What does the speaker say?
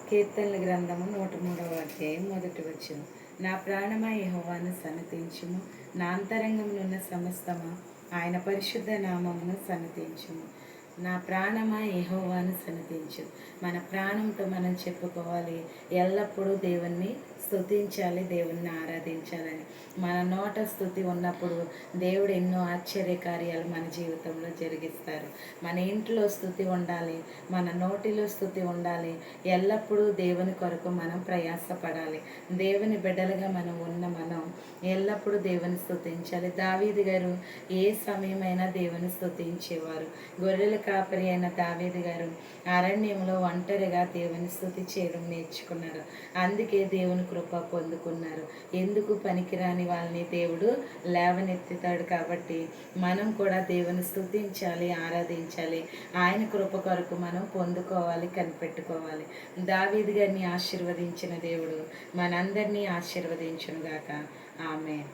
కీర్తనల గ్రంథము 103వ అధ్యాయం 1 నా ప్రాణమా యెహోవాను సన్నతించుము, నా అంతరంగమునున్న సమస్తమా ఆయన పరిశుద్ధ నామమును సన్నతించుము. నా ప్రాణమా యెహోవాను సన్నతించు. మన ప్రాణంతో మనం చెప్పుకోవాలి, ఎల్లప్పుడూ దేవుణ్ణి స్తుతించాలి, దేవుణ్ణి ఆరాధించాలని. మన నోట స్తుతి ఉన్నప్పుడు దేవుడు ఎన్నో ఆశ్చర్య కార్యాలు మన జీవితంలో జరిగిస్తారు. మన ఇంట్లో స్తుతి ఉండాలి, మన నోటిలో స్తుతి ఉండాలి. ఎల్లప్పుడూ దేవుని కొరకు మనం ప్రయాసపడాలి. దేవుని బిడ్డలుగా మనం ఎల్లప్పుడూ దేవుని స్తుతించాలి. దావీదు గారు ఏ సమయమైనా దేవుని స్తుతించేవారు. గొర్రెల కాపరి అయిన దావీదు గారు అరణ్యంలో ఒంటరిగా దేవుని స్తుతి చేయడం నేర్చుకున్నారు. అందుకే దేవుని కృప పొందుకున్నారు. ఎందుకు పనికిరాని వాళ్ళని దేవుడు లేవనెత్తుతాడు. కాబట్టి మనం కూడా దేవుని స్తుతించాలి, ఆరాధించాలి. ఆయన కృప కొరకు మనం పొందుకోవాలి, కనిపెట్టుకోవాలి. దావీదు గారిని ఆశీర్వదించిన దేవుడు మనందరినీ ఆశీర్వదించునుగాక. ఆమేన్.